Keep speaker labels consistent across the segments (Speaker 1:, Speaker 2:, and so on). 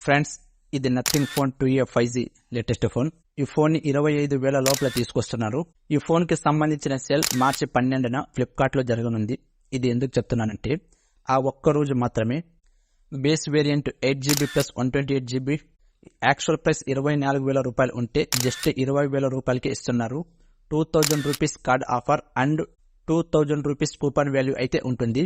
Speaker 1: Friends, ఇది nothing phone 2A 5G latest phone. ఈ phone ని 25,000 లోపల తీసుకొస్తున్నారు. ఈ ఫోన్ కి సంబంధించిన సేల్ మార్చి 12న ఫ్లిప్కార్ట్ లో జరగనుంది. ఇది ఎందుకు చెప్తున్నానంటే, ఆ ఒక్క రోజు మాత్రమే base variant 8GB plus 128GB actual price 24,000 రూపాయలు ఉంటే జస్ట్ 20,000 రూపాయలకి ఇస్తున్నారు. 2,000 rupees card offer and 2,000 rupees coupon value అయితే ఉంటుంది.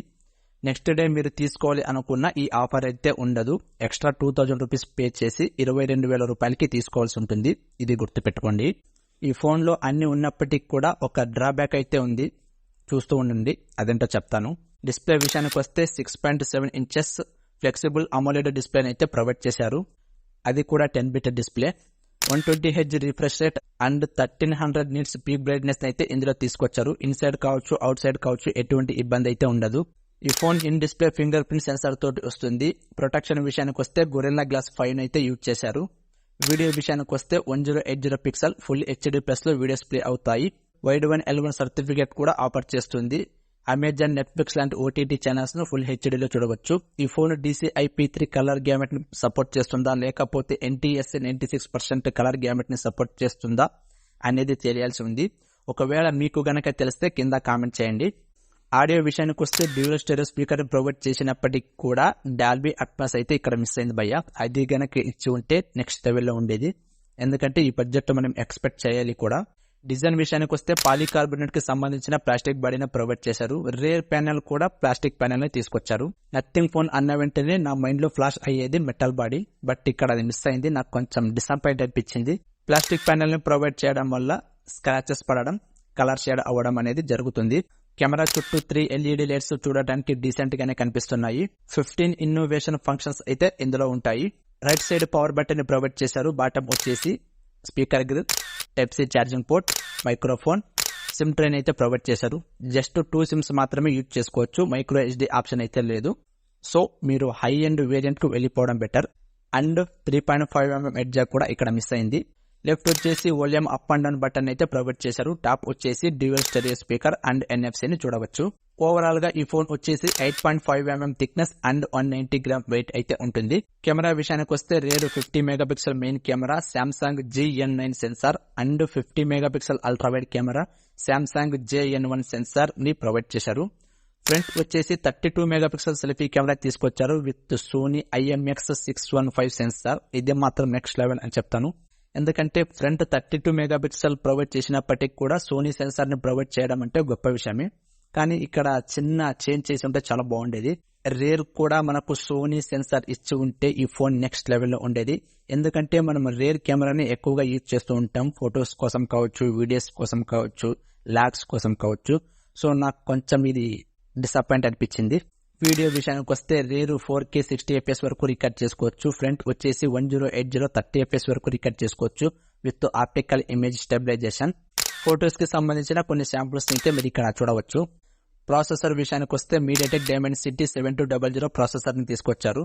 Speaker 1: నెక్స్ట్ డే మీరు తీసుకోవాలి అనుకున్న ఈ ఆఫర్ అయితే ఉండదు. ఎక్స్ట్రా 2,000 రూపీస్ పే చేసి 22,000 రూపాయలకి తీసుకోవాల్సి ఉంటుంది. ఇది గుర్తుపెట్టుకోండి. ఈ ఫోన్లో అన్ని ఉన్నప్పటికీ కూడా ఒక డ్రాబ్యాక్ అయితే ఉంది, చూస్తూ ఉండండి. అదేంటో చెప్తాను. డిస్ప్లే విషయానికి వస్తే 6.7 ఇంచెస్ ఫ్లెక్సిబుల్ అమోలెడ్ డిస్ప్లేని అయితే ప్రొవైడ్ చేశారు. అది కూడా 10-bit display. 120Hz refresh rate and 1300 nits peak brightness అయితే ఇందులో తీసుకొచ్చారు. ఇన్సైడ్ కావచ్చు, అవుట్ సైడ్ కావచ్చు, ఎటువంటి ఇబ్బంది అయితే ఉండదు. ఈ phone in display finger print censor తోటి వస్తుంది. ప్రొటెక్షన్ విషయానికి వస్తే గొరిల్లా గ్లాస్ 5 అయితే యూజ్ చేశారు. వీడియో విషయానికి వస్తే 1080 పిక్సెల్ ఫుల్ HD ప్లస్ లో వీడియోస్ ప్లే అవుతాయి. వైడ్ 1L1 సర్టిఫికేట్ కూడా ఆఫర్ చేస్తుంది. అమెజాన్, నెట్ఫ్లిక్స్ లాంటి OTT ఛానల్స్ ను ఫుల్ హెచ్డీలో చూడవచ్చు. ఈ ఫోన్ DCI-P3 కలర్ గ్యామెట్ ని సపోర్ట్ చేస్తుందా, లేకపోతే NTSC 96% కలర్ గ్యామెట్ ని సపోర్ట్ చేస్తుందా అనేది తెలియాల్సి ఉంది. ఒకవేళ మీకు గనక తెలిస్తే కింద కామెంట్ చేయండి. ఆడియో విషయానికి వస్తే డ్యూయల్ స్టెరియో స్పీకర్ ప్రొవైడ్ చేసినప్పటికీ కూడా డాల్బీ అట్మాస్ అయితే ఇక్కడ మిస్ అయింది భయ్య. అది గనక ఇచ్చి ఉంటే నెక్స్ట్ లెవెల్లో ఉండేది. ఎందుకంటే ఈ బడ్జెట్ మనం ఎక్స్పెక్ట్ చేయాలి కూడా. డిజైన్ విషయానికి వస్తే పాలీకార్బోనేట్ కి సంబంధించిన ప్లాస్టిక్ బాడీని ప్రొవైడ్ చేశారు. రేర్ ప్యానెల్ కూడా ప్లాస్టిక్ ప్యానెల్ ని తీసుకొచ్చారు. నథింగ్ ఫోన్ అన్న వెంటనే నా మైండ్ లో ఫ్లాష్ అయ్యేది మెటల్ బాడీ, బట్ ఇక్కడ అది మిస్ అయింది. నాకు కొంచెం డిసప్పాయింట్ అనిపించింది. ప్లాస్టిక్ ప్యానెల్ ని ప్రొవైడ్ చేయడం వల్ల స్క్రాచెస్ పడడం, కలర్ షేడ్ అవ్వడం అనేది జరుగుతుంది. కెమెరా చుట్టూ 3 LED లైట్స్ చూడడానికి డీసెంట్ గానే కనిపిస్తున్నాయి. 15 ఇన్నోవేషన్ ఫంక్షన్స్ అయితే ఇందులో ఉంటాయి. రైట్ సైడ్ పవర్ బటన్ ని ప్రొవైడ్ చేశారు. బాటమ్ వచ్చేసి speaker grill, type C charging port, microphone, SIM tray అయితే ప్రొవైడ్ చేశారు. జస్ట్ 2 సిమ్స్ మాత్రమే యూజ్ చేసుకోవచ్చు. మైక్రో SD ఆప్షన్ అయితే లేదు. సో మీరు హై ఎండ్ వేరియంట్ కు వెళ్ళిపోవడం బెటర్. అండ్ 3.5mm ఎడ్జ్ కూడా ఇక్కడ మిస్ అయింది. లెఫ్ట్ వచ్చేసి volume up and down button అయితే ప్రొవైడ్ చేశారు. టాప్ వచ్చేసి డ్యూయల్ స్టెరియో స్పీకర్ అండ్ NFC ని చూడవచ్చు. ఓవరాల్ గా ఈ ఫోన్ వచ్చేసి 8.5mm thickness and 190 gram wait అయితే ఉంటుంది. కెమెరా విషయానికి వస్తే rear 50 megapixel main camera, Samsung GN9 sensor and 50 megapixel ultra wide camera, Samsung JN1 sensor ని ప్రొవైడ్ చేశారు. ఫ్రంట్ వచ్చేసి 32 మెగాపిక్సెల్ సెల్ఫీ కెమెరా తీసుకొచ్చారు విత్ సోనీ IMX615 సెన్సార్. ఇది మాత్రం నెక్స్ట్ లెవెల్ అని చెప్తాను. ఎందుకంటే ఫ్రంట్ 32 మెగాపిక్సెల్ ప్రొవైడ్ చేసినప్పటికీ కూడా సోనీ సెన్సార్ ని ప్రొవైడ్ చేయడం అంటే గొప్ప విషయమే. కానీ ఇక్కడ చిన్న చేంజ్ చేసి ఉంటే చాలా బాగుండేది. రేర్ కూడా మనకు సోనీ సెన్సార్ ఇచ్చి ఉంటే ఈ ఫోన్ నెక్స్ట్ లెవెల్లో ఉండేది. ఎందుకంటే మనం రేర్ కెమెరాని ఎక్కువగా యూజ్ చేస్తూ ఉంటాం, ఫొటోస్ కోసం కావచ్చు, వీడియోస్ కోసం కావచ్చు, లాగ్స్ కోసం కావచ్చు. సో నాకు కొంచెం ఇది డిసప్పాయింట్ అనిపించింది. వీడియో విషయానికి వస్తే రేరు 4K 60fps వరకు రికార్డ్ చేసుకోవచ్చు. ఫ్రంట్ వచ్చేసి 1080 30fps వరకు రికార్డ్ చేసుకోవచ్చు with optical image stabilization. Photos కి సంబంధించిన కొన్ని శాంపుల్స్ అయితే మీరు ఇక్కడ చూడవచ్చు. ప్రాసెసర్ విషయానికి వస్తే MediaTek Dimensity 7200 ప్రాసెసర్ ని తీసుకొచ్చారు.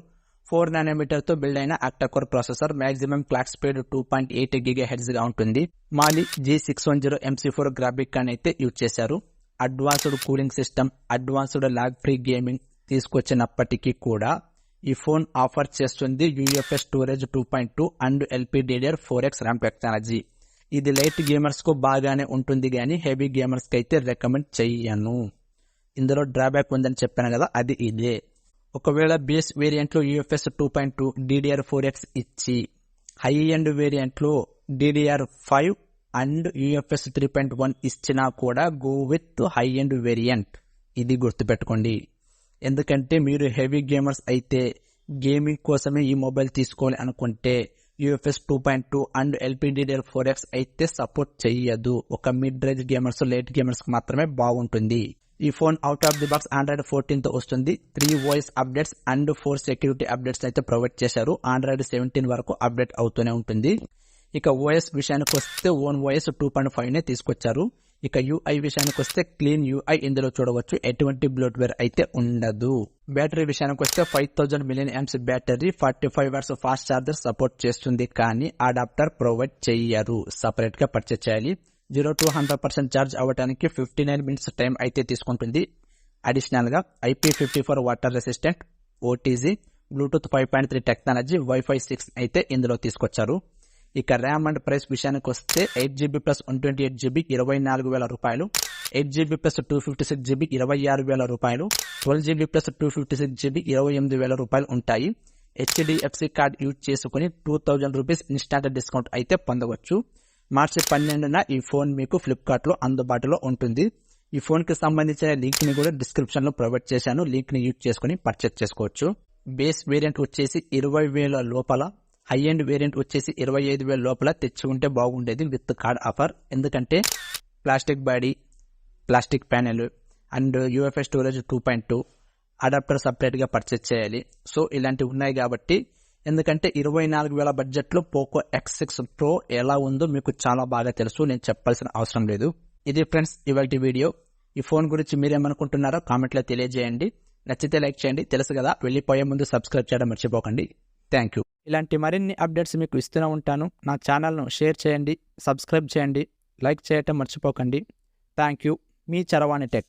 Speaker 1: 4nm తో బిల్డ్ అయిన octa core processor. Maximum clock speed 2.8 GHz గా ఉంటుంది. Mali G610 MC4 graphic card అయితే యూజ్ చేశారు. Advanced cooling system, advanced lag free gaming తీసుకొచ్చినప్పటికీ కూడా ఈ ఫోన్ ఆఫర్ చేస్తుంది UFS storage 2.2 and LPDDR4X RAM technology. ఇది లైట్ గేమర్స్ కు బాగానే ఉంటుంది కానీ హెవీ గేమర్స్ కి అయితే రికమెండ్ చెయ్యను. ఇందులో డ్రాబ్యాక్ ఉందని చెప్పాను కదా, అది ఇదే. ఒకవేళ బేస్ వేరియంట్ లో UFS 2.2 DDR4X ఇచ్చి హై ఎండ్ వేరియంట్ లో DDR5 అండ్ UFS 3.1 ఇచ్చినా కూడా go with high end variant. ఇది గుర్తుపెట్టుకోండి. ఎందుకంటే మీరు హెవీ గేమర్స్ అయితే, గేమింగ్ కోసమే ఈ మొబైల్ తీసుకోవాలి అనుకుంటే UFS 2.2 అండ్ LPDDR4X అయితే సపోర్ట్ చెయ్యదు. ఒక mid range gamers, late gamers మాత్రమే బాగుంటుంది. ఈ phone out of the box Android 14 తో వస్తుంది. 3 voice updates and 4 security updates అయితే ప్రొవైడ్ చేశారు. Android 17 వరకు అప్డేట్ అవుతూనే ఉంటుంది. ఇక OS విషయానికి వస్తే ఓన్ OS 2.5 నే తీసుకొచ్చారు. ఇక UI విషయానికి వస్తే క్లీన్ UI ఇందులో చూడవచ్చు. ఎటువంటి బ్లోట్వేర్ అయితే ఉండదు. బ్యాటరీ విషయానికి వస్తే 5000 mAh battery, 45 watts fast charger support చేస్తుంది. కానీ అడాప్టర్ ప్రొవైడ్ చెయ్యరు, సపరేట్ గా పర్చేస్ చేయాలి. 0 to 100% ఛార్జ్ అవ్వడానికి 59 మినిట్స్ టైం అయితే తీసుకుంటుంది. అడిషనల్ గా IP54 water resistant, OTG, Bluetooth 5.3 technology, wifi 6 అయితే ఇందులో తీసుకొచ్చారు. ఇక ర్యామ్ అండ్ ప్రైస్ విషయానికి వస్తే 8GB ప్లస్ 128GB 24,000 రూపాయలు, 8GB ప్లస్ 256GB 26,000 రూపాయలు, 12GB ప్లస్ 256GB 28,000 రూపాయలు ఉంటాయి. HDFC కార్డ్ యూజ్ చేసుకుని 2,000 రూపీస్ ఇన్స్టాంట్ డిస్కౌంట్ అయితే పొందవచ్చు. మార్చి 12న ఈ ఫోన్ మీకు ఫ్లిప్కార్ట్లో అందుబాటులో ఉంటుంది. ఈ ఫోన్కి సంబంధించిన లింక్ని కూడా డిస్క్రిప్షన్లో ప్రొవైడ్ చేశాను. లింక్ని యూజ్ చేసుకుని పర్చేస్ చేసుకోవచ్చు. బేస్ వేరియంట్ వచ్చేసి 20,000 లోపల, హై ఎండ్ వేరియంట్ వచ్చేసి 25,000 లోపల తెచ్చి ఉంటే బాగుండేది విత్ కార్డ్ ఆఫర్. ఎందుకంటే plastic body, plastic panel and UFS storage 2.2 adapter సపరేట్గా పర్చేస్ చేయాలి. సో ఇలాంటివి ఉన్నాయి కాబట్టి, ఎందుకంటే 24,000 బడ్జెట్లో పోకో X6 Pro ఎలా ఉందో మీకు చాలా బాగా తెలుసు, నేను చెప్పాల్సిన అవసరం లేదు. ఇది ఫ్రెండ్స్ ఇవాల్టి వీడియో. ఈ ఫోన్ గురించి మీరేమనుకుంటున్నారో కామెంట్లో తెలియజేయండి. నచ్చితే లైక్ చేయండి. తెలుసు కదా, వెళ్ళిపోయే ముందు సబ్స్క్రైబ్ చేయడం మర్చిపోకండి. Thank you. ఇలాంటి మరిన్ని అప్డేట్స్ మీకు ఇస్తూనే ఉంటాను. నా ఛానల్ను షేర్ చేయండి, సబ్స్క్రైబ్ చేయండి, లైక్ చేయటం మర్చిపోకండి. Thank you. మీ చరవాణి టెక్.